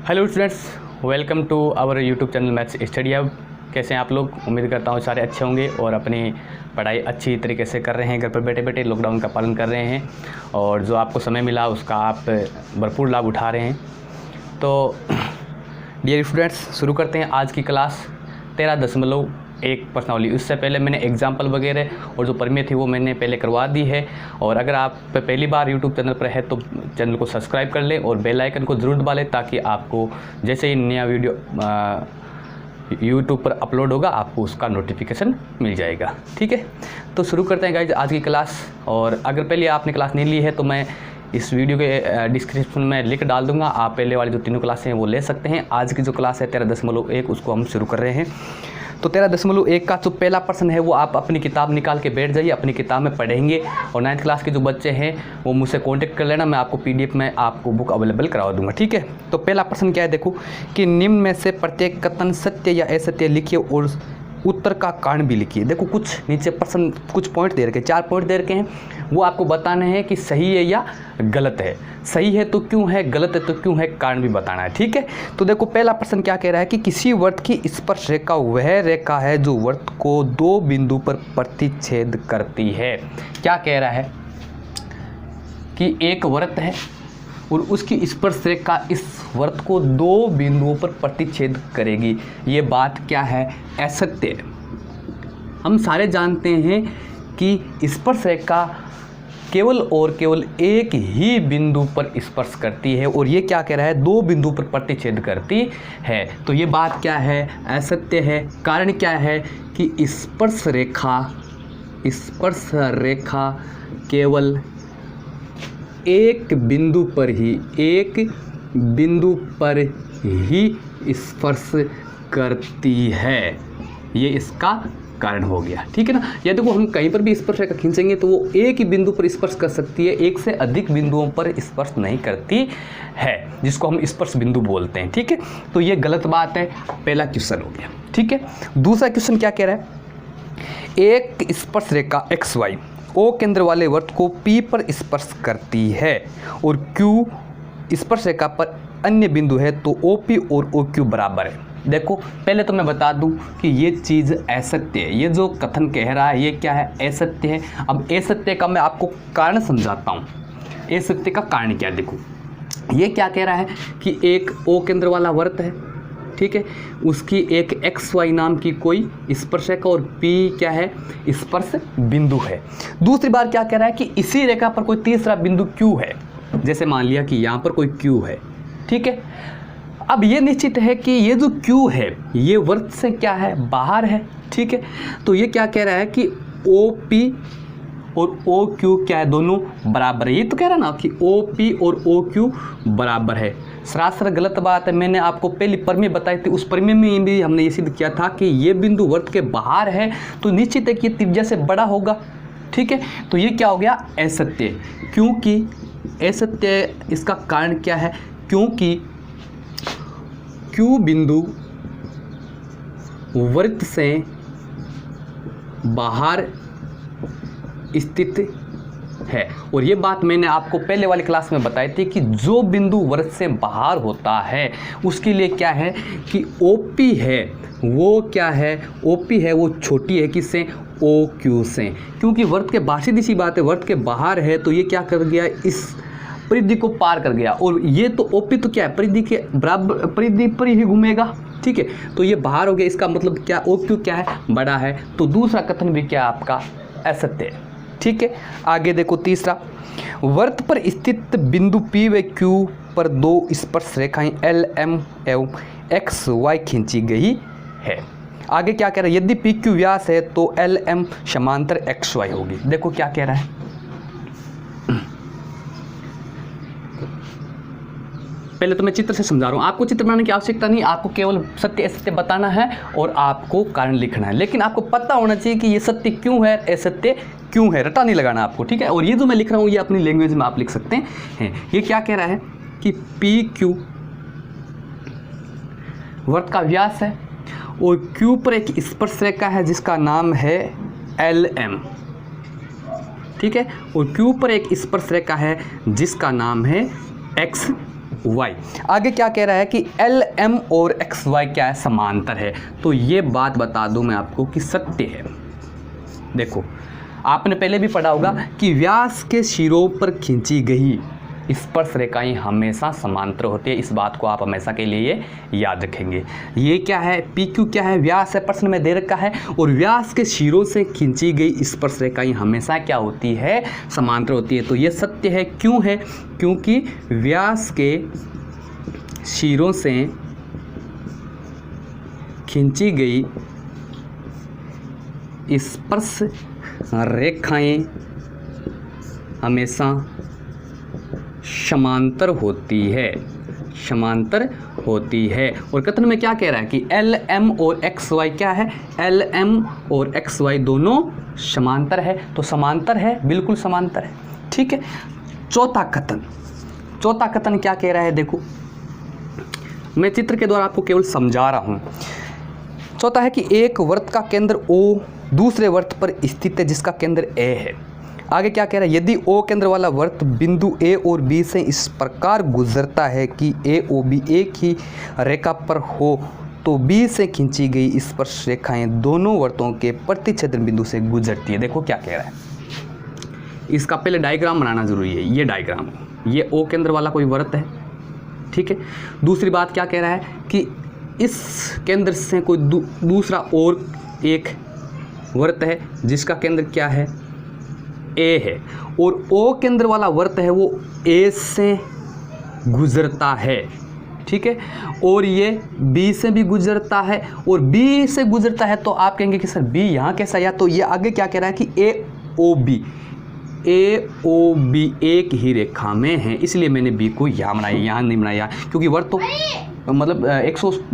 Hello students, welcome to our YouTube channel maths study hub. कैसे हैं आप लोग? उम्मीद करता हूँ सारे अच्छे होंगे और अपनी पढ़ाई अच्छी तरीके से कर रहे हैं। घर पर बैठे बैठे लॉकडाउन का पालन कर रहे हैं और जो आपको समय मिला उसका आप भरपूर लाभ उठा रहे हैं। तो डियर स्टूडेंट्स, शुरू करते हैं आज की क्लास 13.1 प्रश्नावली। उससे पहले मैंने एग्जाम्पल वगैरह और जो प्रमेय थी वो मैंने पहले करवा दी है। और अगर आप पहली बार यूट्यूब चैनल पर है तो चैनल को सब्सक्राइब कर लें और बेल आइकन को ज़रूर दबा लें, ताकि आपको जैसे ही नया वीडियो यूट्यूब पर अपलोड होगा आपको उसका नोटिफिकेशन मिल जाएगा। ठीक है, तो शुरू करते हैं गाइज आज की क्लास। और अगर पहले आपने क्लास नहीं ली है तो मैं इस वीडियो के डिस्क्रिप्शन में लिंक डाल दूंगा, आप पहले वाली जो तीनों क्लासें हैं वो ले सकते हैं। आज की जो क्लास है 13.1 उसको हम शुरू कर रहे हैं। तो 13.1 का जो पहला प्रश्न है वो आप अपनी किताब निकाल के बैठ जाइए, अपनी किताब में पढ़ेंगे। और 9th क्लास के जो बच्चे हैं वो मुझसे कांटेक्ट कर लेना, मैं आपको PDF में आपको बुक अवेलेबल करवा दूंगा। ठीक है, तो पहला प्रश्न क्या है, देखो कि निम्न में से प्रत्येक कथन सत्य या असत्य लिखिए और उत्तर का कारण भी लिखिए। देखो कुछ नीचे प्रश्न कुछ पॉइंट दे रखे, 4 पॉइंट दे रखे हैं, वो आपको बताने हैं कि सही है या गलत है। सही है तो क्यों है, गलत है तो क्यों है, कारण भी बताना है। ठीक है, तो देखो पहला प्रश्न क्या कह रहा है कि किसी वृत्त की स्पर्श रेखा वह रेखा है जो वृत्त को 2 बिंदु पर प्रतिच्छेद करती है। क्या कह रहा है कि एक वृत्त है और उसकी स्पर्श रेखा इस वृत्त को 2 बिंदुओं पर प्रतिच्छेद करेगी। ये बात क्या है, असत्य है। हम सारे जानते हैं कि स्पर्श रेखा केवल और केवल एक ही बिंदु पर स्पर्श करती है, और ये क्या कह रहा है, 2 बिंदु पर प्रतिच्छेद करती है। तो ये बात क्या है, असत्य है। कारण क्या है कि स्पर्श रेखा केवल एक बिंदु पर ही स्पर्श करती है। ये इसका कारण हो गया। ठीक है ना। या देखो हम कहीं पर भी स्पर्श रेखा खींचेंगे तो वो एक ही बिंदु पर स्पर्श कर सकती है, एक से अधिक बिंदुओं पर स्पर्श नहीं करती है, जिसको हम स्पर्श बिंदु बोलते हैं। ठीक है, तो ये गलत बात है। पहला क्वेश्चन हो गया। ठीक है, दूसरा क्वेश्चन क्या कह रहा है, एक स्पर्श रेखा XY O केंद्र वाले वृत्त को P पर स्पर्श करती है और Q स्पर्श रेखा पर अन्य बिंदु है, तो OP और OQ बराबर है। देखो पहले तो मैं बता दूं कि ये चीज़ असत्य है। ये जो कथन कह रहा है ये क्या है, असत्य है। अब असत्य का मैं आपको कारण समझाता हूँ। असत्य का कारण क्या है, देखो ये क्या कह रहा है कि एक O केंद्र वाला वृत्त है, ठीक है, उसकी एक XY नाम की कोई स्पर्श रेखा और P क्या है, स्पर्श बिंदु है। दूसरी बार क्या कह रहा है कि इसी रेखा पर कोई तीसरा बिंदु Q है। जैसे मान लिया कि यहाँ पर कोई Q है। ठीक है, अब ये निश्चित है कि ये जो Q है ये वृत्त से क्या है, बाहर है। ठीक है, तो ये क्या कह रहा है कि OP और OQ क्या है, दोनों बराबर है। ये तो कह रहा है ना कि OP और OQ बराबर है। सरासर गलत बात है। मैंने आपको पहली प्रमेय बताई थी, उस प्रमेय में भी हमने ये सिद्ध किया था कि ये बिंदु वृत्त के बाहर है, तो निश्चित है कि ये त्रिज्या से बड़ा होगा। ठीक है, तो ये क्या हो गया, असत्य। क्योंकि असत्य, इसका कारण क्या है, क्योंकि Q बिंदु वृत्त से बाहर स्थित है। और ये बात मैंने आपको पहले वाली क्लास में बताई थी कि जो बिंदु वृत्त से बाहर होता है उसके लिए क्या है कि OP है वो क्या है, OP है वो छोटी है किससे, OQ से। क्योंकि वृत्त के बाहर, सीधी सी बात है, वृत्त के बाहर है तो ये क्या कर गया, इस परिधि को पार कर गया। और ये तो OP तो क्या है, परिधि के बराबर, परिधि पर ही घूमेगा। ठीक है, तो ये बाहर हो गया, इसका मतलब क्या, OQ क्या है, बड़ा है। तो दूसरा कथन भी क्या आपका असत्य है। ठीक है, आगे देखो तीसरा, वृत्त पर स्थित बिंदु P व Q पर 2 स्पर्श रेखाएं LM एवं XY खींची गई है। आगे क्या कह रहा है, यदि PQ व्यास है तो LM समांतर XY होगी। देखो क्या कह रहा है, पहले तो मैं चित्र से समझा रहा हूँ। आपको चित्र बनाने की आवश्यकता नहीं, आपको केवल सत्य असत्य बताना है और आपको कारण लिखना है। लेकिन आपको पता होना चाहिए कि ये सत्य क्यों है, असत्य क्यों है, रटा नहीं लगाना आपको। ठीक है, और ये जो मैं लिख रहा हूँ ये अपनी लैंग्वेज में आप लिख सकते हैं। ये क्या कह रहा है कि PQ वृत्त का व्यास है और Q पर एक स्पर्श रेखा है जिसका नाम है LM। ठीक है, और Q पर एक स्पर्श रेखा है जिसका नाम है वाई। आगे क्या कह रहा है कि एल एम और एक्स वाई क्या है, समांतर है। तो ये बात बता दूं मैं आपको कि सत्य है। देखो आपने पहले भी पढ़ा होगा कि व्यास के सिरों पर खींची गई स्पर्श रेखाएं हमेशा समांतर होती है। इस बात को आप हमेशा के लिए याद रखेंगे। ये क्या है, पी क्यू क्या है, व्यास है, प्रश्न में दे रखा है, और व्यास के सिरों से खींची गई स्पर्श रेखाएं हमेशा क्या होती है, समांतर होती है। तो ये सत्य है। क्यों है, क्योंकि व्यास के सिरों से खींची गई स्पर्श रेखाएं हमेशा समांतर होती है, समांतर होती है। और कथन में क्या कह रहा है कि एल एम और एक्स वाई क्या है, एल एम और एक्स वाई दोनों समांतर है। तो समांतर है, बिल्कुल समांतर है। ठीक है। चौथा कथन क्या कह रहा है, देखो मैं चित्र के द्वारा आपको केवल समझा रहा हूं। चौथा है कि एक वृत्त का केंद्र O दूसरे वृत्त पर स्थित है जिसका केंद्र A है। आगे क्या कह रहा है, यदि O केंद्र वाला वृत्त बिंदु A और B से इस प्रकार गुजरता है कि A O B एक ही रेखा पर हो तो B से खींची गई स्पर्श रेखाएं दोनों वृत्तों के प्रतिच्छेदन बिंदु से गुजरती है। देखो क्या कह रहा है, इसका पहले डायग्राम बनाना जरूरी है। ये डायग्राम, ये O केंद्र वाला कोई वृत्त है, ठीक है। दूसरी बात क्या कह रहा है कि इस केंद्र से कोई दूसरा और एक वृत्त है जिसका केंद्र क्या है, A है, और O केंद्र वाला वृत्त है वो A से गुजरता है, ठीक है, और ये B से भी गुजरता है, और B से गुजरता है। तो आप कहेंगे कि सर B यहाँ कैसा आया, तो ये आगे क्या कह रहा है कि AOB एक ही रेखा में है, इसलिए मैंने B को यहाँ बनाया, यहाँ नहीं बनाया, क्योंकि वृत्त तो मतलब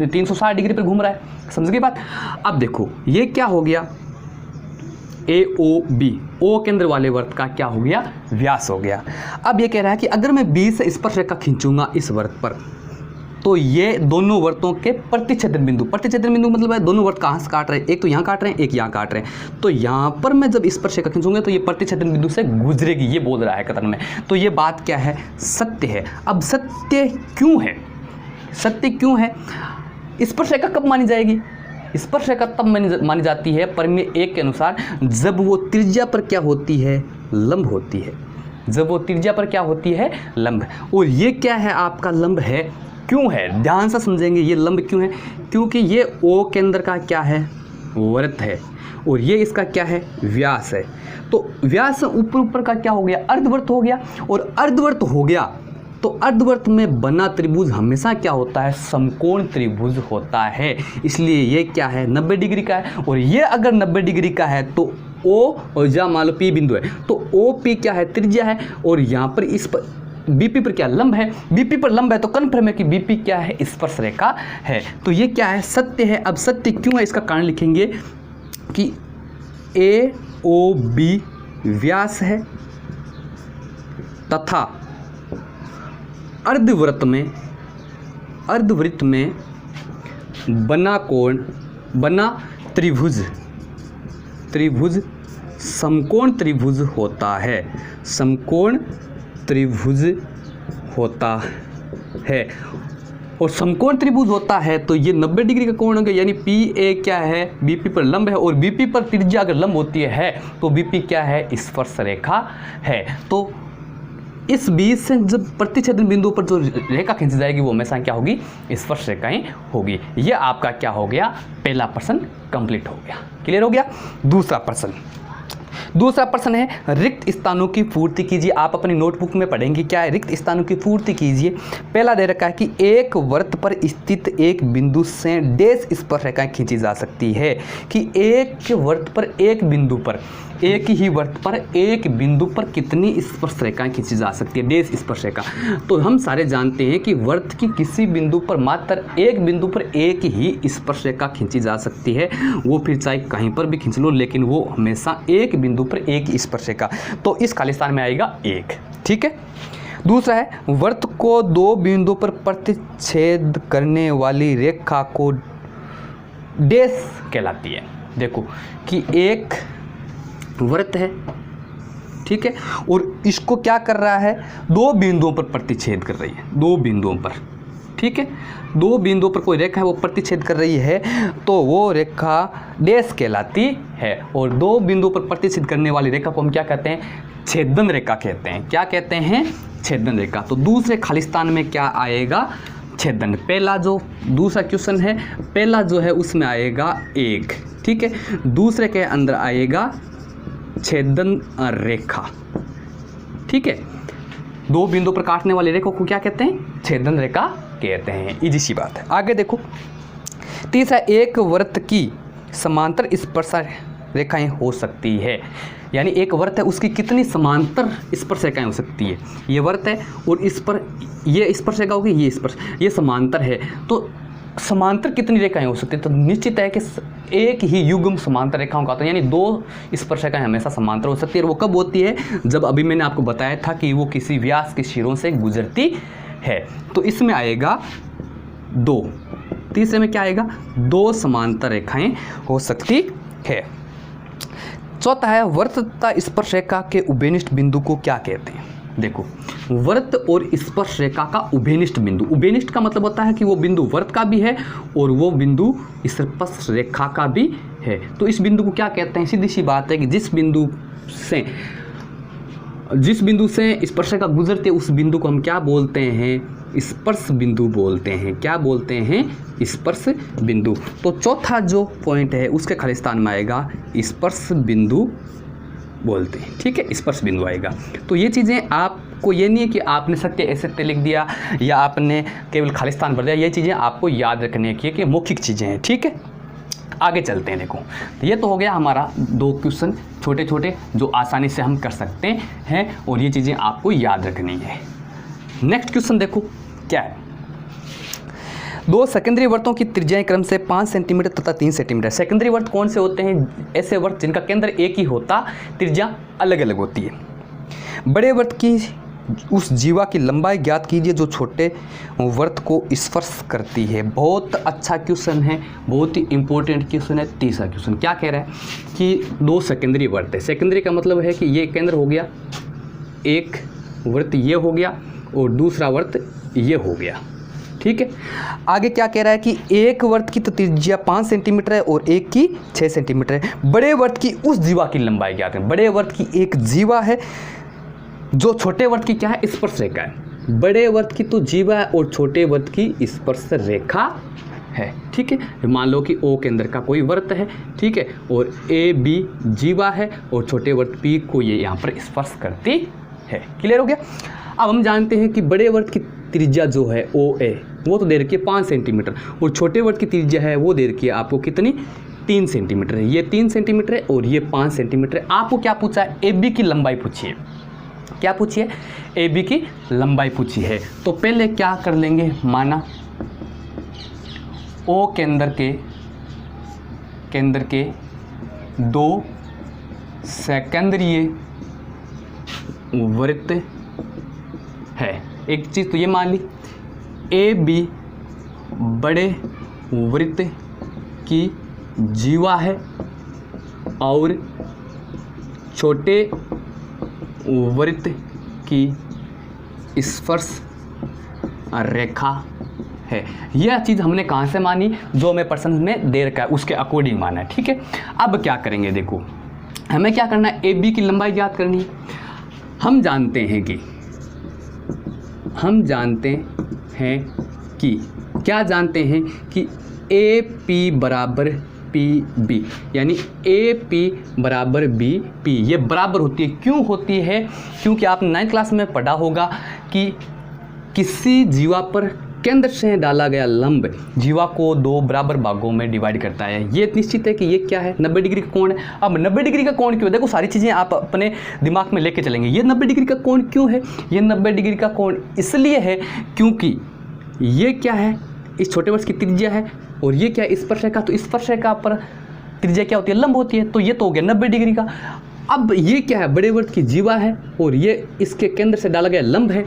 360 डिग्री पर घूम रहा है। समझ गई बात। अब देखो ये क्या हो गया, AOB O केंद्र वाले वृत्त का क्या हो गया, व्यास हो गया। अब ये कह रहा है कि अगर मैं B से स्पर्श रेखा खींचूंगा इस वृत्त पर, तो ये दोनों वृत्तों के प्रतिच्छेदन बिंदु मतलब है दोनों वृत्त कहाँ से काट रहे हैं, एक तो यहाँ काट रहे हैं, एक यहाँ काट रहे हैं। तो यहाँ पर मैं जब स्पर्श रेखा खींचूंगा तो ये प्रतिच्छेदन बिंदु से गुजरेगी, ये बोल रहा है कथन में। तो ये बात क्या है, सत्य है। अब सत्य क्यों है, सत्य क्यों है, स्पर्श रेखा कब मानी जाएगी, स्पर्श रेखा तब मानी जाती है परिमेय 1 के अनुसार जब वो त्रिज्या पर क्या होती है, लंब होती है, जब वो त्रिज्या पर क्या होती है, लंब। और ये क्या है, आपका लंब है। क्यों है, ध्यान से समझेंगे ये लंब क्यों है, क्योंकि ये O केंद्र का क्या है, वृत्त है, और ये इसका क्या है, व्यास है। तो व्यास से ऊपर का क्या हो गया, अर्धवृत्त हो गया, और अर्धवृत्त हो गया तो अर्धवृत्त में बना त्रिभुज हमेशा क्या होता है, समकोण त्रिभुज होता है। इसलिए ये क्या है, 90 डिग्री का है, और ये अगर 90 डिग्री का है तो O और जहाँ मान लो P बिंदु है तो OP क्या है, त्रिज्या है, और यहाँ पर इस पर BP पर क्या, लंब है। BP पर लंब है तो कन्फर्म है कि BP क्या है, स्पर्श रेखा है। तो ये क्या है, सत्य है। अब सत्य क्यों है, इसका कारण लिखेंगे कि AOB व्यास है तथा अर्धवृत्त में बना त्रिभुज समकोण त्रिभुज होता है, समकोण त्रिभुज होता है। और समकोण त्रिभुज होता है तो ये 90 डिग्री का कोण होगा, यानी PA क्या है, BP पर लंब है, और BP पर त्रिज्या अगर लंब होती है तो BP क्या है, स्पर्श रेखा है। तो इस बीच से जब प्रतिच्छेदन बिंदु पर जो रेखा खींची जाएगी वो हमेशा क्या होगी, स्पर्श रेखाएं होगी। ये आपका क्या हो गया, पहला प्रश्न कंप्लीट हो गया, क्लियर हो गया। दूसरा प्रश्न है रिक्त स्थानों की पूर्ति कीजिए। आप अपनी नोटबुक में पढ़ेंगे क्या है, रिक्त स्थानों की पूर्ति कीजिए। पहला दे रखा है कि एक वृत्त पर स्थित एक बिंदु से डैश स्पर्श रेखाएं खींची जा सकती है, कि एक वृत्त पर एक बिंदु पर, एक ही वृत्त पर एक बिंदु पर कितनी स्पर्श रेखाएं खींची जा सकती है, डैश स्पर्श रेखा। तो हम सारे जानते हैं कि वृत्त की किसी बिंदु पर मात्र एक बिंदु पर एक ही स्पर्श रेखा खींची जा सकती है, वो फिर चाहे कहीं पर भी खींच लो, लेकिन वो हमेशा एक बिंदु पर एक ही स्पर्श रेखा। तो इस खालिस्तान में आएगा 1, ठीक है। दूसरा है वृत्त को 2 बिंदुओं पर प्रतिच्छेद करने वाली रेखा को डैश कहलाती है। देखो कि एक वृत्त है, ठीक है। और इसको क्या कर रहा है, 2 बिंदुओं पर प्रतिच्छेद कर रही है, 2 बिंदुओं पर, ठीक है। 2 बिंदुओं पर कोई रेखा है वो प्रतिच्छेद कर रही है तो वो रेखा डैश कहलाती है। और 2 बिंदुओं पर प्रतिच्छेद करने वाली रेखा को हम क्या कहते हैं, छेदन रेखा कहते हैं। क्या कहते हैं, छेदन रेखा। तो दूसरे खाली स्थान में क्या आएगा, छेदन। पहला जो दूसरा क्वेश्चन है, पहला जो है उसमें आएगा 1, ठीक है। दूसरे के अंदर आएगा छेदन रेखा, ठीक है। 2 बिंदु पर काटने वाली रेखा को क्या कहते हैं, छेदन रेखा कहते हैं। इजी सी बात है। आगे देखो तीसरा, एक वृत्त की समांतर स्पर्श रेखाएं हो सकती है। यानी एक वृत्त है उसकी कितनी समांतर स्पर्श रेखाएं हो सकती है। ये वृत्त है और इस पर ये स्पर्श रेखा होगी, ये स्पर्श, ये समांतर है, तो समांतर कितनी रेखाएं हो सकती है। तो निश्चित है कि एक ही युग्म समांतर रेखाओं का होता है, यानी 2 स्पर्श रेखाएं हमेशा समांतर हो सकती है। और वो कब होती है, जब अभी मैंने आपको बताया था कि वो किसी व्यास के सिरों से गुजरती है। तो इसमें आएगा 2, तीसरे में क्या आएगा, 2 समांतर रेखाएं हो सकती है। चौथा है, वृत्त तथा स्पर्श रेखा के उभयनिष्ठ बिंदु को क्या कहते हैं। देखो, वृत्त और स्पर्श रेखा का उभयनिष्ठ बिंदु, उभयनिष्ठ का मतलब होता है कि वो बिंदु वृत्त का भी है और वो बिंदु स्पर्श रेखा का भी है। तो इस बिंदु को क्या कहते हैं, सीधी सी बात है कि जिस बिंदु से स्पर्श रेखा गुजरती है उस बिंदु को हम क्या बोलते हैं, स्पर्श बिंदु बोलते हैं। क्या बोलते हैं, स्पर्श बिंदु। तो चौथा जो पॉइंट है उसके खाली स्थान में आएगा स्पर्श बिंदु बोलते हैं, ठीक है, स्पर्श बिंदु आएगा। तो ये चीज़ें आपको, ये नहीं है कि आपने सत्य ऐसे लिख दिया या आपने केवल खाली स्थान भर दिया, ये चीज़ें आपको याद रखने की है कि मौखिक चीज़ें हैं, ठीक है। आगे चलते हैं। देखो, तो ये तो हो गया हमारा 2 क्वेश्चन छोटे छोटे जो आसानी से हम कर सकते हैं और ये चीज़ें आपको याद रखनी है। नेक्स्ट क्वेश्चन देखो क्या है, 2 सेकेंडरी वर्तों की त्रिज्याएं क्रम से 5 सेंटीमीटर तथा 3 सेंटीमीटर। सेकेंडरी वर्त कौन से होते हैं, ऐसे वर्त जिनका केंद्र एक ही होता, त्रिज्या अलग अलग होती है। बड़े वर्त की उस जीवा की लंबाई ज्ञात कीजिए जो छोटे वर्त को स्पर्श करती है। बहुत अच्छा क्वेश्चन है, बहुत ही इंपॉर्टेंट क्वेश्चन है। तीसरा क्वेश्चन क्या कह रहा है कि 2 सेकेंडरी वर्त है। सेकेंडरी का मतलब है कि ये केंद्र हो गया, एक वर्त ये हो गया और दूसरा वर्त ये हो गया, ठीक है। आगे क्या कह रहा है कि एक वर्त की तो त्रिज्या 5 सेंटीमीटर है और एक की 6 सेंटीमीटर है। बड़े वर्त की उस जीवा की लंबाई ज्ञात है। बड़े वर्त की एक जीवा है जो छोटे वर्त की क्या है, स्पर्श रेखा है। बड़े वर्त की तो जीवा है और छोटे वर्त की स्पर्श रेखा है, ठीक है। मान लो कि O के अंदर का कोई वर्त है, ठीक है, और AB जीवा है और छोटे वर्त P को ये यहाँ पर स्पर्श करती है। क्लियर हो गया। अब हम जानते हैं कि बड़े वर्त की त्रिज्या जो है OA वो तो दे रखी है 5 सेंटीमीटर और छोटे वर्त की त्रिज्या है वो दे रखी है आपको कितनी, 3 सेंटीमीटर है। ये 3 सेंटीमीटर है और ये 5 सेंटीमीटर है। आपको क्या पूछा है, AB की लंबाई पूछी है। क्या पूछी है, AB की लंबाई पूछी है। तो पहले क्या कर लेंगे, माना O केंद्र के 2 सेकेंडरीय वृत्त है। एक चीज़ तो ये मान ली, AB बड़े वृत्त की जीवा है और छोटे वृत्त की स्पर्श रेखा है। यह चीज़ हमने कहाँ से मानी, जो हमें प्रश्न में दे रखा है उसके अकॉर्डिंग माना है, ठीक है। अब क्या करेंगे, देखो हमें क्या करना है, AB की लंबाई ज्ञात करनी है। हम जानते हैं कि क्या जानते हैं कि AP बराबर PB, यानी AP बराबर BP, ये बराबर होती है। क्यों होती है, क्योंकि आपने 9th क्लास में पढ़ा होगा कि किसी जीवा पर केंद्र से डाला गया लंब जीवा को 2 बराबर भागों में डिवाइड करता है। ये निश्चित है कि ये क्या है, 90 डिग्री का कोण है। अब 90 डिग्री का कोण क्यों, देखो सारी चीज़ें आप अपने दिमाग में लेके चलेंगे। ये 90 डिग्री का कोण क्यों है, ये 90 डिग्री का कोण इसलिए है क्योंकि ये क्या है, इस छोटे वर्ष की त्रिज्या है और ये क्या है, स्पर्श रेखा। तो स्पर्श रेखा पर त्रिज्या क्या होती है, लंब होती है। तो ये तो हो गया 90 डिग्री का। अब ये क्या है, बड़े वर्त की जीवा है और ये इसके केंद्र से डाला गया लंब है।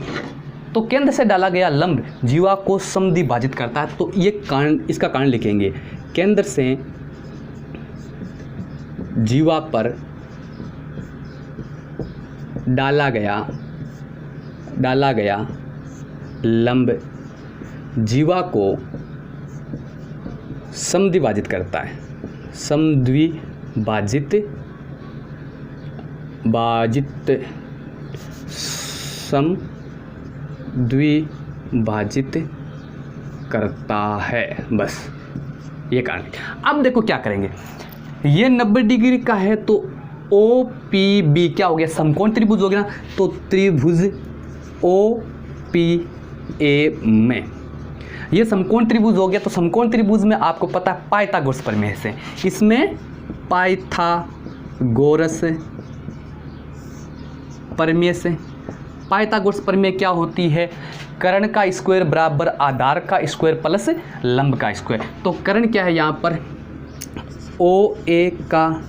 तो केंद्र से डाला गया लंब जीवा को समद्विभाजित करता है। तो ये कारण, इसका कारण लिखेंगे, केंद्र से जीवा पर डाला गया लंब जीवा को समद्विभाजित करता है, समद्विभाजित करता है। बस ये कारण। अब देखो क्या करेंगे, ये 90 डिग्री का है तो OPB क्या हो गया, समकोण त्रिभुज हो गया ना, तो त्रिभुज OPA में ये समकोण त्रिभुज हो गया। तो समकोण त्रिभुज में आपको पता है पाइथागोरस प्रमेय से, इसमें पाइथागोरस प्रमेय क्या होती है, कर्ण का स्क्वायर बराबर आधार का स्क्वायर प्लस लंब का स्क्वायर। तो कर्ण क्या है यहाँ पर, OA का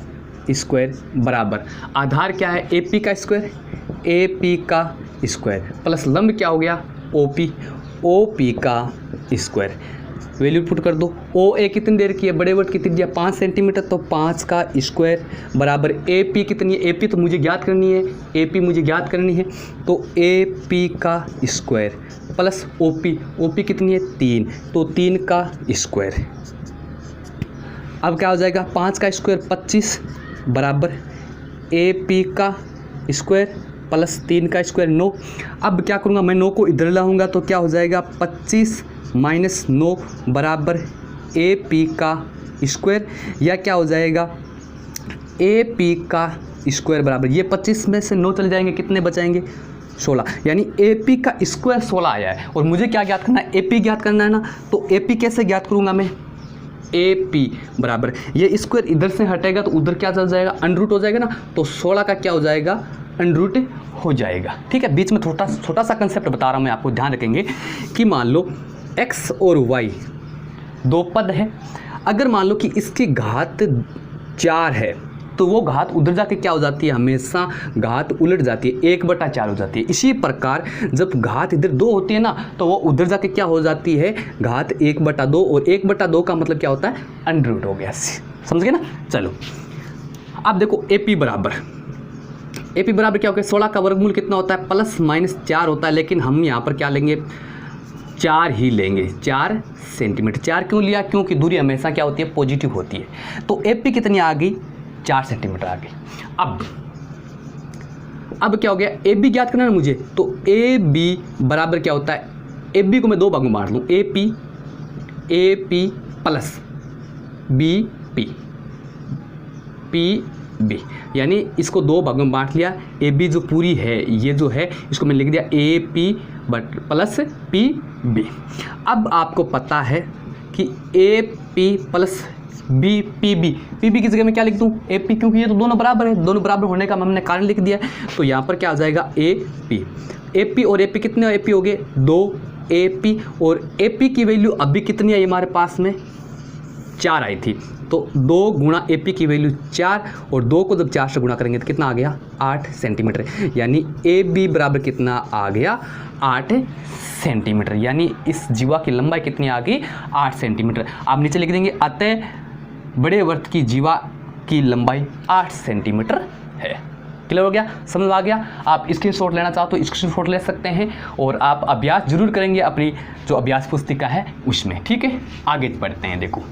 स्क्वायर बराबर आधार क्या है, AP का स्क्वायर, AP का स्क्वायर प्लस लंब क्या हो गया, OP का स्क्वायर। वैल्यू पुट कर दो। OA कितनी देर की है, बड़े वर्ड की त्रिज्या 5 सेंटीमीटर, तो 5 का स्क्वायर बराबर AP कितनी है, AP तो मुझे ज्ञात करनी है, AP मुझे ज्ञात करनी है, तो AP का स्क्वायर प्लस OP कितनी है 3, तो 3 का स्क्वायर। अब क्या हो जाएगा, 5 का स्क्वायर 25 बराबर AP का स्क्वायर प्लस 3 का स्क्वायर 9। अब क्या करूँगा, मैं 9 को इधर लाऊंगा तो क्या हो जाएगा, 25 माइनस 9 बराबर AP का स्क्वायर, या क्या हो जाएगा AP का स्क्वायर बराबर, ये 25 में से 9 चले जाएंगे, कितने बचाएंगे 16, यानी AP का स्क्वायर 16 आया है। और मुझे क्या ज्ञात करना है, AP ज्ञात करना है ना, तो AP कैसे ज्ञात करूँगा मैं, AP बराबर ये स्क्वायर इधर से हटेगा तो उधर क्या चल जाएगा, अंडर हो जाएगा ना, तो 16 का क्या हो जाएगा, अंडर हो जाएगा। ठीक है, बीच में छोटा सा कंसेप्ट बता रहा हूँ मैं आपको, ध्यान रखेंगे कि मान लो x और y दो पद है, अगर मान लो कि इसकी घात 4 है तो वो घात उधर जाके क्या हो जाती है, हमेशा घात उलट जाती है, 1/4 हो जाती है। इसी प्रकार जब घात इधर 2 होती है ना, तो वो उधर जाके क्या हो जाती है, घात 1/2, और 1/2 का मतलब क्या होता है, अंडर रूट हो गया। समझ गए ना। चलो अब देखो AP बराबर क्या हो गया, 16 का वर्गमूल कितना होता है, प्लस माइनस 4 होता है, लेकिन हम यहाँ पर क्या लेंगे, 4 ही लेंगे, 4 सेंटीमीटर। 4 क्यों लिया, क्योंकि दूरी हमेशा क्या होती है, पॉजिटिव होती है। तो AP कितनी आ गई, 4 सेंटीमीटर आ गई। अब क्या हो गया, AB ज्ञात करना है मुझे, तो AB बराबर क्या होता है, AB को मैं 2 भागों में बांट लूँ, AP प्लस BP, PB, यानी इसको 2 भागों में बांट लिया। AB जो पूरी है, ये जो है इसको मैं लिख दिया AP प्लस PB। अब आपको पता है कि AP प्लस PB की जगह में क्या लिख दूँ, AP, क्योंकि ये तो दोनों बराबर है, दोनों बराबर होने का हमने कारण लिख दिया है। तो यहाँ पर क्या आ जाएगा, AP और AP कितने AP हो गए, 2 AP, और AP की वैल्यू अभी कितनी आई हमारे पास में, 4 आई थी, तो 2 गुणा AP की वैल्यू 4, और 2 को जब 4 से गुणा करेंगे तो कितना आ गया, 8 सेंटीमीटर, यानी AB बराबर कितना आ गया, 8 सेंटीमीटर, यानी इस जीवा की लंबाई कितनी आ गई, 8 सेंटीमीटर। आप नीचे लिख देंगे, अतः बड़े वर्त की जीवा की लंबाई 8 सेंटीमीटर है। क्लियर हो गया, समझ आ गया। आप स्क्रीनशॉट लेना चाहो तो स्क्रीनशॉट ले सकते हैं, और आप अभ्यास जरूर करेंगे अपनी जो अभ्यास पुस्तिका है उसमें। ठीक है, आगे बढ़ते हैं। देखो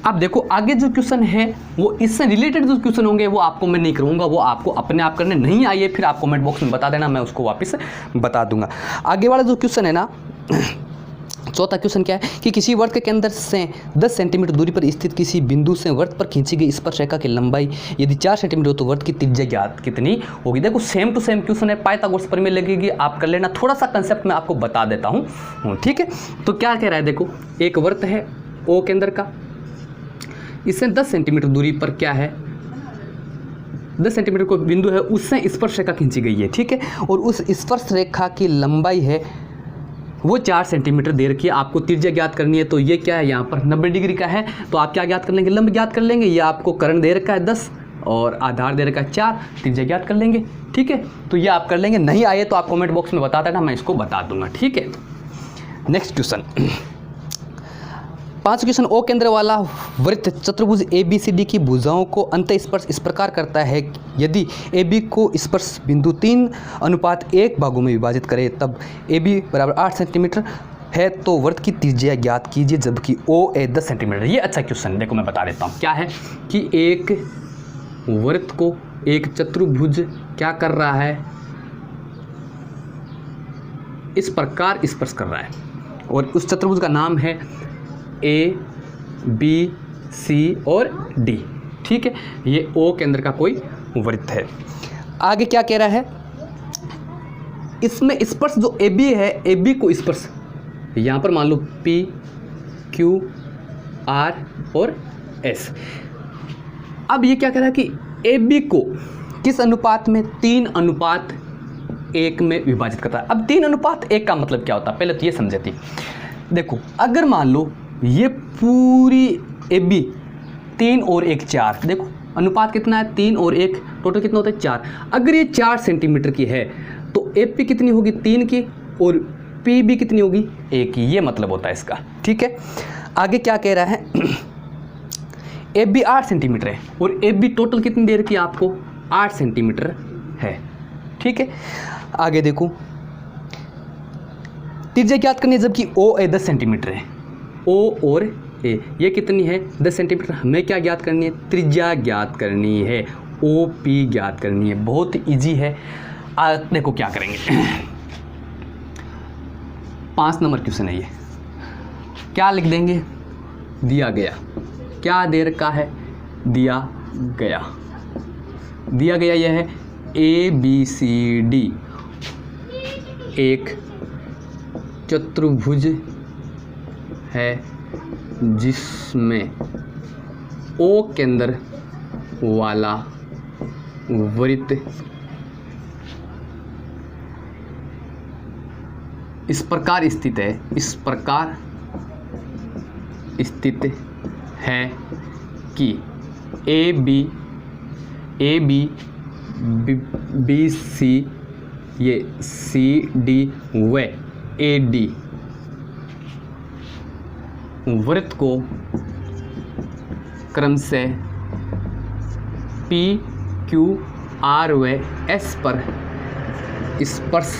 अब देखो आगे जो क्वेश्चन है वो इससे रिलेटेड जो क्वेश्चन होंगे वो आपको मैं नहीं करूँगा, वो आपको अपने आप करने नहीं आइए, फिर आप कमेंट बॉक्स में बता देना, मैं उसको वापस बता दूंगा। आगे वाला जो क्वेश्चन है ना, चौथा क्वेश्चन क्या है कि किसी वर्त के अंदर से 10 सेंटीमीटर दूरी पर स्थित किसी बिंदु से वर्त पर खींची गई स्पर्शरेखा की लंबाई यदि 4 सेंटीमीटर हो तो वर्त की त्रिज्या ज्ञात कितनी होगी। देखो सेम टू सेम क्वेश्चन है, पाइथागोरस प्रमेय लगेगी, आप कर लेना। थोड़ा सा कंसेप्ट मैं आपको बता देता हूँ, ठीक है। तो क्या कह रहा है, देखो एक वर्त है ओ के अंदर का, इससे 10 सेंटीमीटर दूरी पर क्या है, 10 सेंटीमीटर को बिंदु है, उससे स्पर्श रेखा खींची गई है, ठीक है। और उस स्पर्श रेखा की लंबाई है वो 4 सेंटीमीटर दे रखी है, आपको त्रिज्या ज्ञात करनी है। तो ये क्या है, यहाँ पर 90 डिग्री का है, तो आप क्या ज्ञात कर लेंगे, लंब ज्ञात कर लेंगे। ये आपको कर्ण दे रखा है 10 और आधार दे रखा है 4, त्रिज्या ज्ञात कर लेंगे, ठीक है। तो ये आप कर लेंगे, नहीं आए तो आप कमेंट बॉक्स में बता देना, मैं इसको बता दूंगा, ठीक है। नेक्स्ट क्वेश्चन, 5वां क्वेश्चन, ओ केंद्र वाला वृत्त चतुर्भुज ABCD की भुजाओं को अंतःस्पर्श इस प्रकार करता है यदि AB को स्पर्श बिंदु 3:1 भागों में विभाजित करे तब AB बराबर 8 सेंटीमीटर है तो वृत्त की त्रिज्या ज्ञात कीजिए जबकि OA 10 सेंटीमीटर। ये अच्छा क्वेश्चन है, देखो मैं बता देता हूँ क्या है कि एक वृत्त को एक चतुर्भुज क्या कर रहा है, इस प्रकार स्पर्श कर रहा है और उस चतुर्भुज का नाम है ABC और D। ठीक है, ये O केंद्र का कोई वृत्त है। आगे क्या कह रहा है, इसमें स्पर्श जो AB है, AB को स्पर्श यहाँ पर मान लो P Q R और S। अब ये क्या कह रहा है कि AB को किस अनुपात में, 3:1 में विभाजित करता है। अब 3:1 का मतलब क्या होता है, पहले तो ये समझे थी। देखो अगर मान लो ये पूरी AB 3 और 1 4, देखो अनुपात कितना है 3 और 1, टोटल कितना होता है 4। अगर ये 4 सेंटीमीटर की है तो AP कितनी होगी 3 की और PB कितनी होगी 1 की, ये मतलब होता है इसका। ठीक है, आगे क्या कह रहा है AB 8 सेंटीमीटर है और AB टोटल कितनी देर की आपको 8 सेंटीमीटर है। ठीक है, आगे देखो त्रिज्या ज्ञात करनी है जबकि OA 10 सेंटीमीटर है। O और A ये कितनी है 10 सेंटीमीटर। हमें क्या ज्ञात करनी है, त्रिज्या ज्ञात करनी है, OP ज्ञात करनी है। बहुत इजी है। देखो क्या करेंगे 5 नंबर क्वेश्चन है ये, क्या लिख देंगे, दिया गया, क्या दे रखा है, दिया गया यह है ABCD एक चतुर्भुज है जिसमें O केंद्र वाला वृत्त इस प्रकार स्थित है कि AB BC ये CD व AD वृत्त को क्रम से PQR व S पर स्पर्श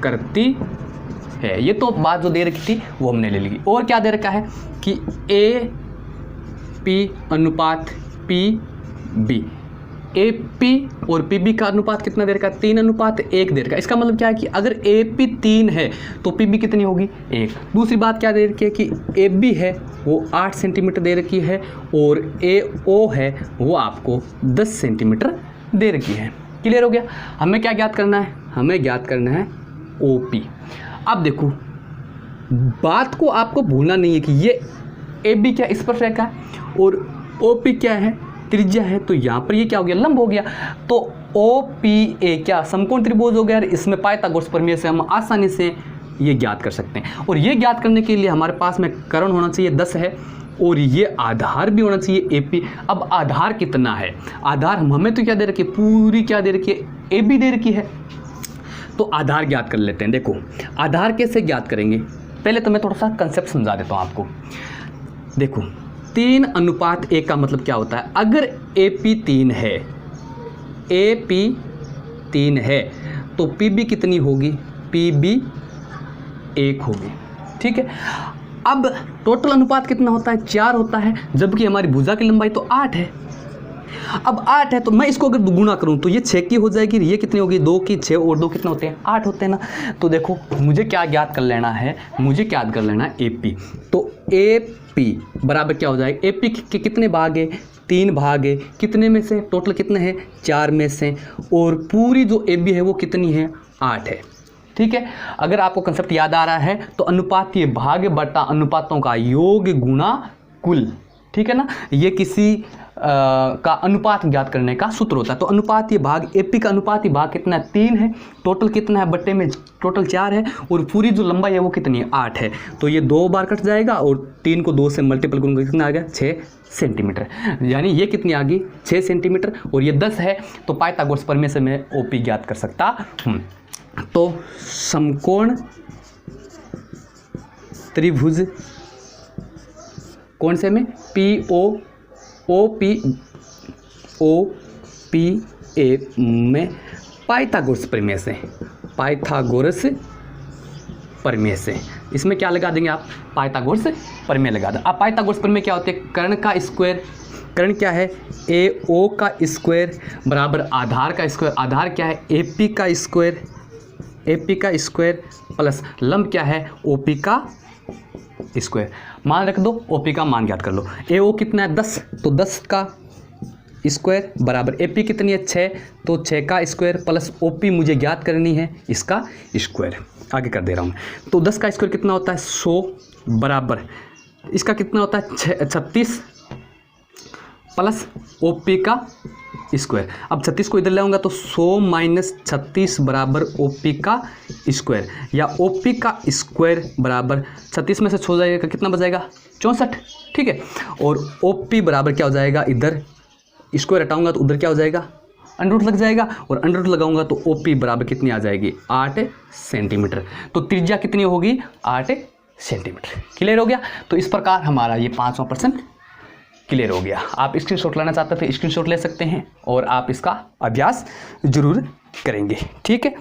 करती है। ये तो बात जो दे रखी थी वो हमने ले ली। और क्या दे रखा है कि AP/PB, AP और PB का अनुपात कितना दे रखा है 3:1 दे रखा है। इसका मतलब क्या है कि अगर AP 3 है तो PB कितनी होगी 1। दूसरी बात क्या दे रखी है कि AB है वो 8 सेंटीमीटर दे रखी है और AO है वो आपको 10 सेंटीमीटर दे रखी है। क्लियर हो गया। हमें क्या ज्ञात करना है, हमें ज्ञात करना है OP। अब देखो बात को आपको भूलना नहीं है कि ये AB क्या स्पर्श रेखा है और OP क्या है त्रिज्या है, तो यहाँ पर ये क्या हो गया लंब हो गया। तो OPA क्या समकोण त्रिभुज हो गया। इसमें पाइथागोरस प्रमेय से हम आसानी से ये ज्ञात कर सकते हैं। और ये ज्ञात करने के लिए हमारे पास में कर्ण होना चाहिए 10 है और ये आधार भी होना चाहिए AP। अब आधार कितना है, आधार हमें तो क्या दे रखी है, पूरी क्या दे रखी है AB दे रखी है। तो आधार ज्ञात कर लेते हैं। देखो आधार कैसे ज्ञात करेंगे, पहले तो मैं थोड़ा सा कंसेप्ट समझा देता हूँ आपको। देखो 3:1 का मतलब क्या होता है, अगर AP 3 है, AP 3 है तो PB कितनी होगी, PB 1 होगी। ठीक है, अब टोटल अनुपात कितना होता है 4 होता है, जबकि हमारी भुजा की लंबाई तो 8 है। अब 8 है तो मैं इसको अगर गुणा करूं तो ये 6 की हो जाएगी, ये कितनी होगी 2 की, 6 और 2 कितना होते हैं 8 होते हैं ना। तो देखो मुझे क्या ज्ञात कर लेना है, मुझे क्या ज्ञात कर लेना है AP। तो AP बराबर क्या हो जाएगा, AP के कितने भाग है 3 भाग है, कितने में से टोटल कितने हैं 4 में से, और पूरी जो AB है वो कितनी है 8 है। ठीक है, अगर आपको कंसेप्ट याद आ रहा है तो अनुपातीय भाग बटा अनुपातों का योग गुणा कुल। ठीक है ना, ये किसी का अनुपात ज्ञात करने का सूत्र होता है। तो अनुपातीय भाग AP का अनुपातीय भाग कितना है 3 है, टोटल कितना है बट्टे में टोटल 4 है, और पूरी जो लंबाई है वो कितनी है 8 है। तो ये 2 बार कट जाएगा और 3 को 2 से मल्टीपल करूँगा, कितना आ गया 6 सेंटीमीटर। यानी ये कितनी आ गई 6 सेंटीमीटर और ये 10 है। तो पाइथागोरस प्रमेय से मैं OP ज्ञात कर सकता हूँ। तो समकोण त्रिभुज कौन से में, OPA में पाइथागोरस प्रमेय से, पाइथागोरस प्रमेय से। इसमें क्या लगा देंगे आप, पाइथागोरस प्रमेय लगा दें। अब पाइथागोरस प्रमेय क्या होते हैं, कर्ण का स्क्वायर, कर्ण क्या है AO का स्क्वायर बराबर आधार का स्क्वायर, आधार क्या है AP का स्क्वायर, AP का स्क्वायर प्लस लंब क्या है OP का स्क्वायर। मान रख दो, OP का मान ज्ञात कर लो। AO कितना है 10, तो 10 का स्क्वायर बराबर AP कितनी है 6, तो 6 का स्क्वायर प्लस OP मुझे ज्ञात करनी है इसका स्क्वायर। आगे कर दे रहा हूँ। तो 10 का स्क्वायर कितना होता है 100 बराबर इसका कितना होता है 36 प्लस OP का स्क्वायर। अब 36 को इधर ले आऊँगा तो 100 माइनस 36 बराबर OP का स्क्वायर, या OP का स्क्वायर बराबर 36 में से 6 जाएगा कितना बचाएगा 64, ठीक है। और OP बराबर क्या हो जाएगा, इधर स्क्वायर हटाऊंगा तो उधर क्या हो जाएगा अंडर रूट लग जाएगा, और अंडर रूट लगाऊंगा तो OP बराबर कितनी आ जाएगी 8 सेंटीमीटर। तो त्रिज्या कितनी होगी 8 सेंटीमीटर। क्लियर हो गया। तो इस प्रकार हमारा ये 5वां प्रश्न क्लियर हो गया। आप स्क्रीनशॉट लेना चाहते थे स्क्रीनशॉट ले सकते हैं, और आप इसका अभ्यास जरूर करेंगे, ठीक है।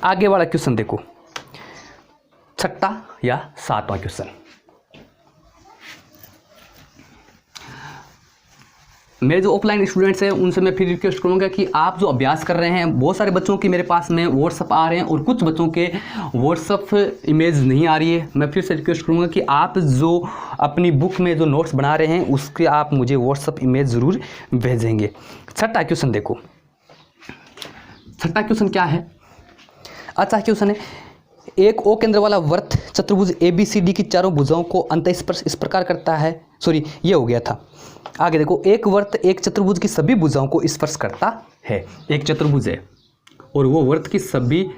आगे वाला क्वेश्चन देखो, 6वां या 7वां क्वेश्चन। मेरे जो ऑफलाइन स्टूडेंट्स हैं उनसे मैं फिर रिक्वेस्ट करूंगा कि आप जो अभ्यास कर रहे हैं, बहुत सारे बच्चों की मेरे पास में व्हाट्सअप आ रहे हैं और कुछ बच्चों के व्हाट्सअप इमेज नहीं आ रही है। मैं फिर से रिक्वेस्ट करूंगा कि आप जो अपनी बुक में जो नोट्स बना रहे हैं उसके आप मुझे व्हाट्सअप इमेज ज़रूर भेजेंगे। 6वां क्वेश्चन देखो, 6वां क्वेश्चन क्या है, अच्छा क्वेश्चन है, एक O केंद्र वाला वृत्त चतुर्भुज ABCD की चारों भुजाओं को अंतःस्पर्श इस प्रकार करता है, सॉरी ये हो गया था। आगे देखो, एक वृत्त एक चतुर्भुज की सभी भुजाओं को स्पर्श करता है। एक चतुर्भुज है और वो वृत्त की सभी,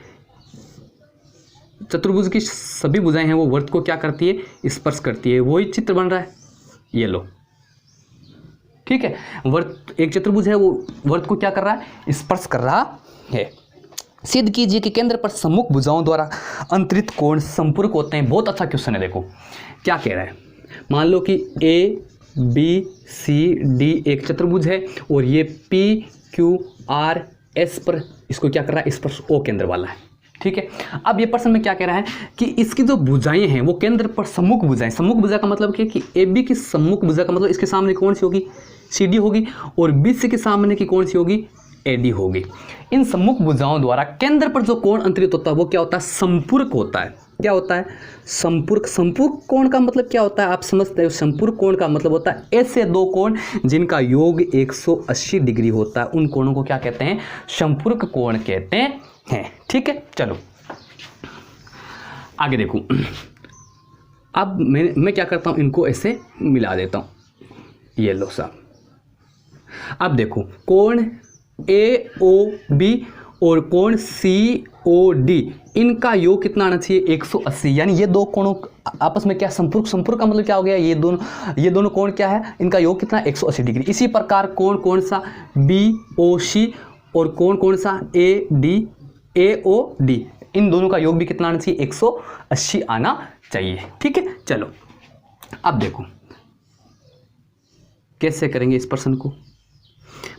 चतुर्भुज की सभी भुजाएं हैं, वो वृत्त को क्या करती है स्पर्श करती है। वही चित्र बन रहा है, ये लो, ठीक है। वृत्त एक चतुर्भुज है, वो वृत्त को क्या कर रहा है स्पर्श कर रहा है। सिद्ध कीजिए कि केंद्र पर सम्मुख भुजाओं द्वारा अंतरित कोण संपूरक होते हैं। बहुत अच्छा क्वेश्चन है। देखो क्या कह रहा है, मान लो कि ABCD एक चतुर्भुज है और ये PQRS पर इसको क्या कर रहा है स्पर्श O केंद्र वाला है, ठीक है। अब ये प्रश्न में क्या कह रहा है कि इसकी जो भुजाएं हैं वो केंद्र पर सम्मुख भुजाएं, सम्मुख भुजा का मतलब क्या कि AB की सम्मुख भुजा का मतलब इसके सामने कौन सी होगी CD होगी, और BC के सामने की कौन सी होगी AD होगी। इन सम्मुख भुजाओं द्वारा केंद्र पर जो कोण अंतरित होता है वो क्या होता है संपूरक होता है। क्या होता है संपूरक। संपूरक कोण का मतलब क्या होता है आप समझते हो, संपूरक कोण का मतलब होता है ऐसे दो कोण जिनका योग 180 डिग्री होता है, उन कोणों को क्या कहते हैं संपूरक कोण कहते हैं, ठीक है। चलो आगे देखो, अब मैं क्या करता हूं इनको ऐसे मिला देता हूं, ये लो साहब। अब देखो कोण AOB और कोण COD इनका योग कितना आना चाहिए 180, यानी ये दो कोणों आपस में क्या संपूरक। संपूरक का मतलब क्या हो गया, ये दोनों कोण क्या है इनका योग कितना 180 डिग्री। इसी प्रकार कोण कौन सा BOC और कोण कौन सा AOD, इन दोनों का योग भी कितना आना चाहिए 180 आना चाहिए, ठीक है। चलो अब देखो कैसे करेंगे इस प्रश्न को।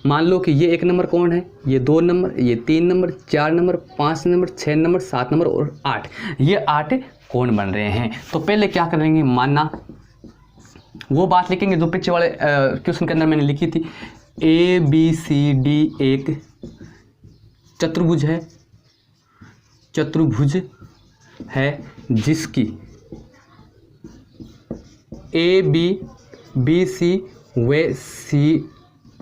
मान लो कि ये 1 नंबर कोण है, ये 2 नंबर, ये 3 number, 4 number, 5 number, 6 number, 7 number और 8, ये 8 कोण बन रहे हैं। तो पहले क्या करेंगे, मानना वो बात लिखेंगे जो पीछे वाले क्वेश्चन के अंदर मैंने लिखी थी। ABCD एक चतुर्भुज है जिसकी ABC व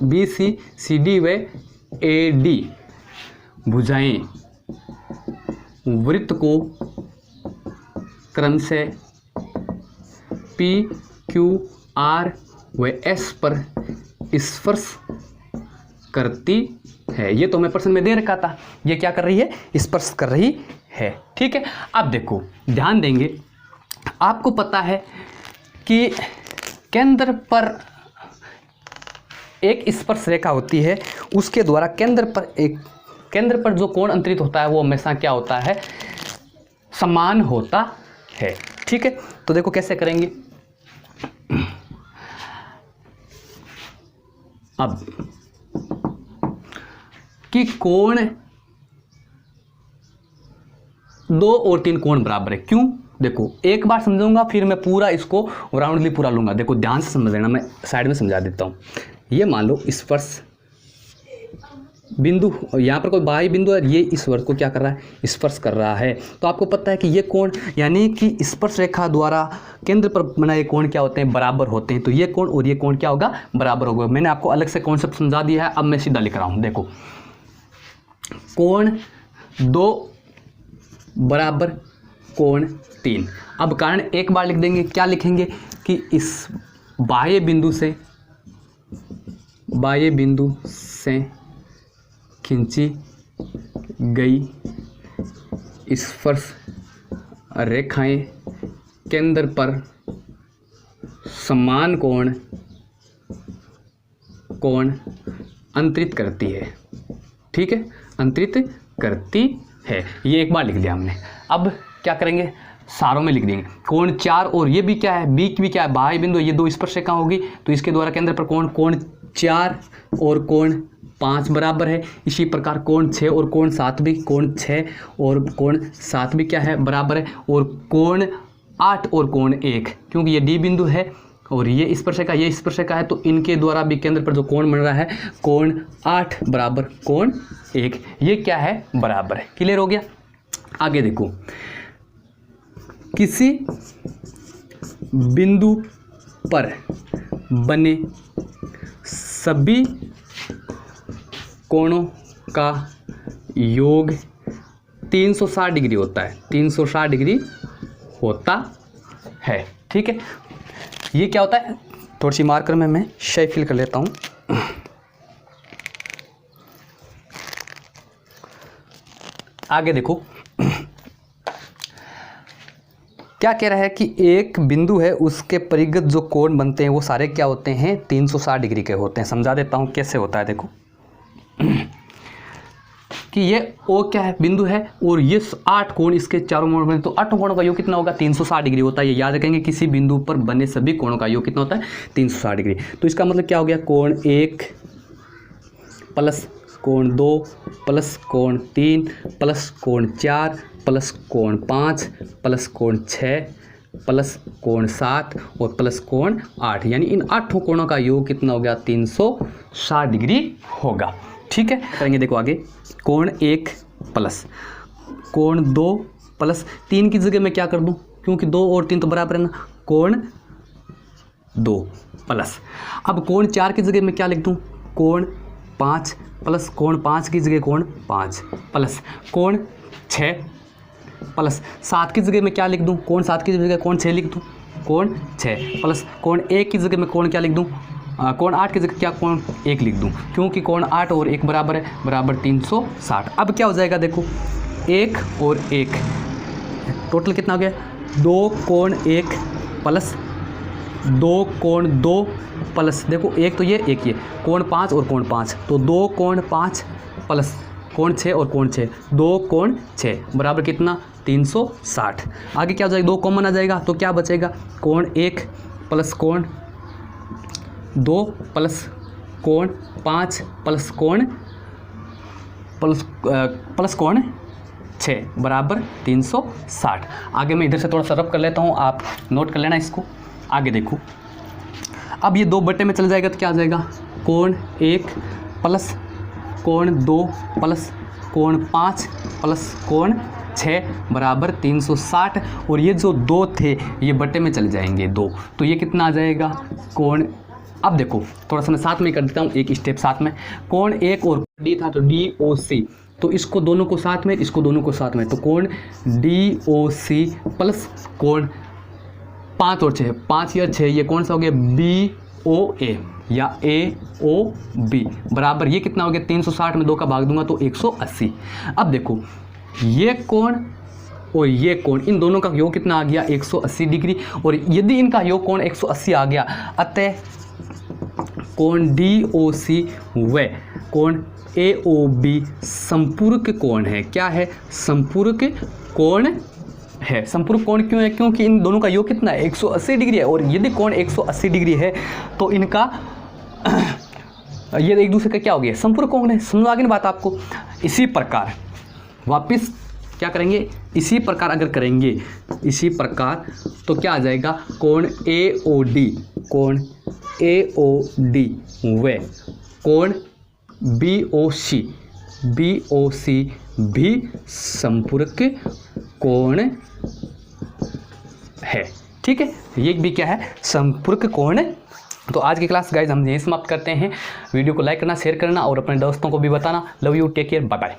BCD व AD भुजाएं वृत्त को क्रमशः PQR व S पर स्पर्श करती है। ये तो हमें प्रश्न में दे रखा था, ये क्या कर रही है स्पर्श कर रही है, ठीक है। अब देखो ध्यान देंगे, आपको पता है कि केंद्र पर एक स्पर्श रेखा होती है, उसके द्वारा केंद्र पर जो कोण अंतरित होता है वो हमेशा क्या होता है समान होता है, ठीक है। तो देखो कैसे करेंगे, अब कि कोण 2 और 3 कोण बराबर है। क्यों? देखो एक बार समझाऊंगा फिर मैं पूरा इसको राउंडली पूरा लूंगा। देखो ध्यान से समझ लेना, मैं साइड में समझा देता हूँ। ये मान लो स्पर्श बिंदु, यहाँ पर कोई बाह्य बिंदु है, ये इस वर्ग को क्या कर रहा है? स्पर्श कर रहा है। तो आपको पता है कि ये कोण यानी कि स्पर्श रेखा द्वारा केंद्र पर बनाए कोण क्या होते हैं? बराबर होते हैं। तो ये कोण और ये कोण क्या होगा? बराबर होगा। मैंने आपको अलग से कॉन्सेप्ट समझा दिया है, अब मैं सीधा लिख रहा हूँ। देखो कोण 2 बराबर कोण 3। अब कारण एक बार लिख देंगे। क्या लिखेंगे? कि इस बाह्य बिंदु से खींची गई स्पर्श रेखाएं केंद्र पर समान कोण अंतरित करती है। ठीक है, अंतरित करती है। ये एक बार लिख दिया हमने। अब क्या करेंगे? सारों में लिख देंगे। कोण 4 और ये भी क्या है? बी भी क्या है? बाह्य बिंदु। ये 2 स्पर्श रेखा होगी तो इसके द्वारा केंद्र पर कोण 4 और कोण 5 बराबर है। इसी प्रकार कोण 6 और कोण 7 भी, कोण 6 और कोण 7 भी क्या है? बराबर है। और कोण 8 और कोण 1, क्योंकि ये डी बिंदु है और ये स्पर्शरेखा, ये स्पर्शरेखा है, तो इनके द्वारा भी केंद्र पर जो कोण बन रहा है कोण 8 बराबर कोण 1, ये क्या है? बराबर है। क्लियर हो गया? आगे देखो, किसी बिंदु पर बने सभी कोणों का योग 360 डिग्री होता है। 360 डिग्री होता है। ठीक है, ये क्या होता है? थोड़ी सी मार्कर में मैं शेप फिल कर लेता हूँ। आगे देखो क्या कह रहा है कि एक बिंदु है, उसके परिगत जो कोण बनते हैं वो सारे क्या होते हैं? 360 डिग्री के होते हैं। समझा देता हूँ कैसे होता है। देखो कि ये ओ क्या है? बिंदु है और ये 8 कोण इसके चारों मोड़ बने, तो 8 कोणों का योग कितना होगा? 360 डिग्री होता है। ये याद रखेंगे, किसी बिंदु पर बने सभी कोणों का योग कितना होता है? 360 डिग्री। तो इसका मतलब क्या हो गया? कोण 1 प्लस कोण 2 प्लस कोण 3 प्लस कोण 4 प्लस कोण 5 प्लस कोण 6 प्लस कोण 7 और प्लस कोण 8, यानी इन 8 कोणों का योग कितना हो गया? 360 डिग्री होगा। ठीक है, करेंगे। देखो आगे, कोण 1 प्लस कोण 2 प्लस 3 की जगह मैं क्या कर दूं? क्योंकि 2 और 3 तो बराबर है ना, कोण 2 प्लस, अब कोण 4 की जगह मैं क्या लिख दूं? कोण 5 प्लस कोण 5 की जगह कोण 5 प्लस कोण 6 प्लस 7 की जगह मैं क्या लिख दूं? कोण 7 की जगह कोण 6 लिख दूं, कोण 6 प्लस कोण 1 की जगह मैं कोण क्या लिख दूं? कोण 8 की जगह क्या? कोण 1 लिख दूं, क्योंकि कोण 8 और 1 बराबर है, बराबर 360। अब क्या हो जाएगा? देखो 1 और 1 टोटल कितना हो गया? 2 कोण 1 प्लस 2 कोण 2 प्लस, देखो एक तो ये एक ये, कोण 5 और कोण 5, तो 2 कोण 5 प्लस कोण 6 और कोण 6, 2 कोण 6 बराबर कितना? 360। आगे क्या हो जाएगा? 2 कॉमन आ जाएगा तो क्या बचेगा? कोण 1 प्लस कोण 2 प्लस कोण 5 प्लस कोण प्लस कोण 6 बराबर 360। आगे मैं इधर से थोड़ा सा रब कर लेता हूँ, आप नोट कर लेना इसको। आगे देखो, अब ये 2 बटे में चल जाएगा तो क्या आ जाएगा? कोण 1 प्लस कोण 2 प्लस कोण 5 प्लस कोण 6 बराबर 360, और ये जो 2 थे ये बटे में चले जाएंगे 2, तो ये कितना आ जाएगा? कोण, अब देखो थोड़ा सा मैं साथ में कर देता हूँ, एक स्टेप साथ में। कोण 1 और डी था तो DOC, तो इसको दोनों को साथ में, इसको दोनों को साथ में, तो कोण DOC प्लस कोण 5 और 6, 5 या 6, ये कौन सा हो गया? BOA या AOB बराबर ये कितना हो गया? 360 में 2 का भाग दूंगा तो 180। अब देखो ये कोण और ये कोण, इन दोनों का योग कितना आ गया? 180 डिग्री। और यदि इनका योग कोण 180 आ गया, अतः कोण DOC व कोण AOB संपूरक कोण है। क्या है? संपूरक कोण है। संपूरक कोण क्यों है? क्योंकि इन दोनों का योग कितना है? 180 डिग्री है, और यदि कोण 180 डिग्री है तो इनका ये एक दूसरे का क्या हो गया, संपूरक कोण है। समझ आ गई ना बात आपको। इसी प्रकार वापस क्या करेंगे, इसी प्रकार अगर करेंगे, इसी प्रकार तो क्या आ जाएगा, कोण AOD, कोण AOD व कोण BOC, BOC भी संपूरक कोण है। ठीक है, ये भी क्या है, संपूरक कोण है। तो आज की क्लास गाइज हम यहीं समाप्त करते हैं। वीडियो को लाइक करना, शेयर करना और अपने दोस्तों को भी बताना। Love you, take care, bye bye.